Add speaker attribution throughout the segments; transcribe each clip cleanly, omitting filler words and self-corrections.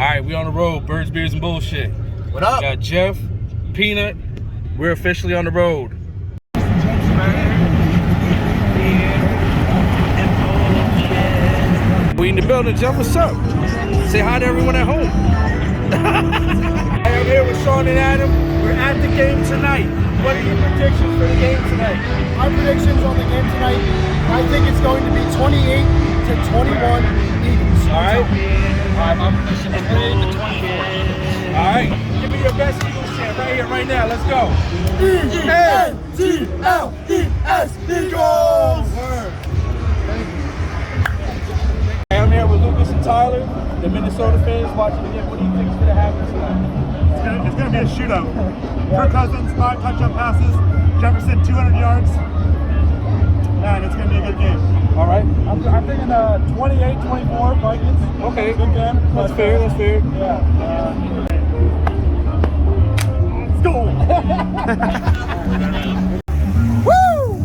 Speaker 1: right, we on the road. Birds, beers, and bullshit.
Speaker 2: What up?
Speaker 1: We got Jeff, Peenut. We're officially on the road. We in the building, Jeff. What's up? Say hi to everyone at home. I'm here with Sean and Adam. We're at the game tonight. What are your predictions for the game tonight?
Speaker 2: My predictions on the game tonight, I think it's going to be 28 to 21 Eagles.
Speaker 1: All right.
Speaker 3: My prediction is 30 to 24.
Speaker 1: All right. Give me your best Eagles chant right here, right now. Let's go.
Speaker 2: E-N-G-L-E-S, Eagles!
Speaker 1: Hey, I'm here with Lucas and Tyler, the Minnesota fans watching the game. What do you think is going to happen tonight?
Speaker 4: It's going to be a shootout. Kirk Cousins, 5 touchdown passes. Jefferson, 200 yards. And it's going to be a good game.
Speaker 1: All right.
Speaker 4: I'm thinking 28-24 Vikings.
Speaker 1: Okay.
Speaker 4: Good game.
Speaker 1: That's fair. That's fair.
Speaker 4: Yeah. Let's go.
Speaker 2: Woo!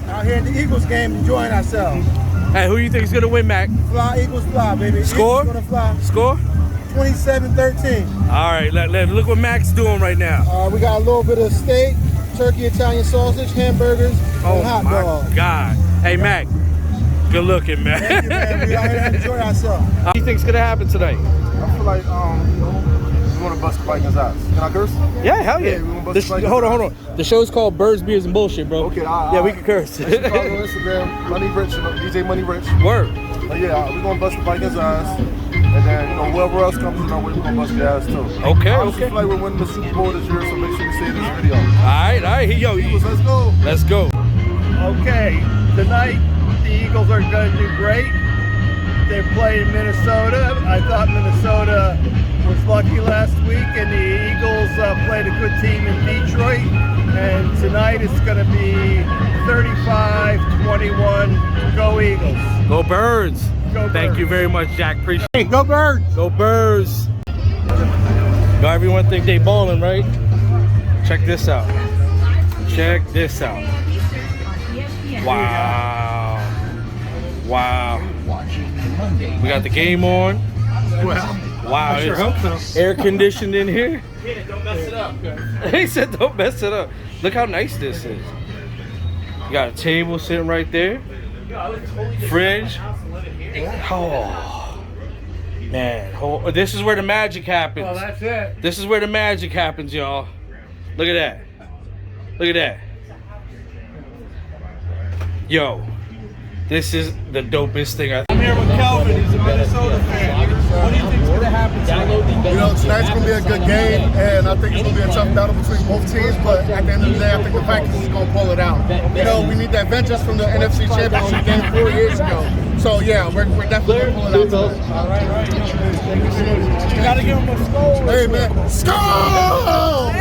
Speaker 2: Out here in the Eagles game, enjoying ourselves.
Speaker 1: Hey, who do you think is going to win, Mac?
Speaker 2: Fly, Eagles fly, baby.
Speaker 1: Score?
Speaker 2: Eagles gonna fly.
Speaker 1: Score?
Speaker 2: 27-13.
Speaker 1: All right. Look what Mac's doing right now.
Speaker 2: We got a little bit of steak, turkey, Italian sausage, hamburgers, and hot
Speaker 1: my
Speaker 2: dogs.
Speaker 1: God. Hey, Mac. Good looking, man.
Speaker 2: Thank you, man. We out here to enjoy ourselves.
Speaker 1: What do you think's going to happen tonight?
Speaker 5: I feel like we want to bust the Vikings ass. Can I curse?
Speaker 1: Yeah, hell yeah.
Speaker 5: Yeah, we gonna bust the
Speaker 1: Hold on. The show's called Birds, Beers, and Bullshit, bro.
Speaker 5: Okay,
Speaker 1: yeah, we can curse.
Speaker 5: Follow on Instagram, Money Rich, DJ Money Rich.
Speaker 1: Word.
Speaker 5: But yeah, we're gonna bust the Vikings ass, and then whoever else comes in our way, we're gonna bust their ass too.
Speaker 1: Okay,
Speaker 5: I
Speaker 1: okay.
Speaker 5: feel like we're winning the Super Bowl this year, so make sure you see this video.
Speaker 1: All right. Yo,
Speaker 5: Eagles, let's go.
Speaker 1: let's go.
Speaker 6: Okay, tonight the Eagles are going to do great. They're playing Minnesota. I thought Minnesota was lucky last week, and the Eagles played a good team in Detroit. And tonight it's going to be 35-21. Go Eagles.
Speaker 1: Go Birds.
Speaker 6: Go
Speaker 1: Thank
Speaker 6: Birds.
Speaker 1: you very much, Jack. Appreciate it.
Speaker 2: Hey, go Birds!
Speaker 1: Go Birds. Now everyone think they balling, right? Check this out. Check this out. Wow. Wow. We got the game on. Wow.
Speaker 4: I sure hope so.
Speaker 1: Air conditioned in here.
Speaker 3: Don't mess it up.
Speaker 1: He said don't mess it up. Look how nice this is. You got a table sitting right there. Fridge. Oh. Man. This is where the magic happens.
Speaker 2: Oh, that's it.
Speaker 1: This is where the magic happens, y'all. Look at that. Look at that. Yo, this is the dopest thing. I'm here with Kelvin. He's a Minnesota fan. What do you think is going to happen tonight?
Speaker 5: Tonight's gonna be a good game, and I think it's gonna be a tough battle between both teams. But at the end of the day, I think the Vikings is gonna pull it out. We need that vengeance from the NFC Championship game 4 years ago. So yeah, we're definitely gonna pull it out tonight.
Speaker 1: All right. You got to give him a score.
Speaker 5: Hey man, score!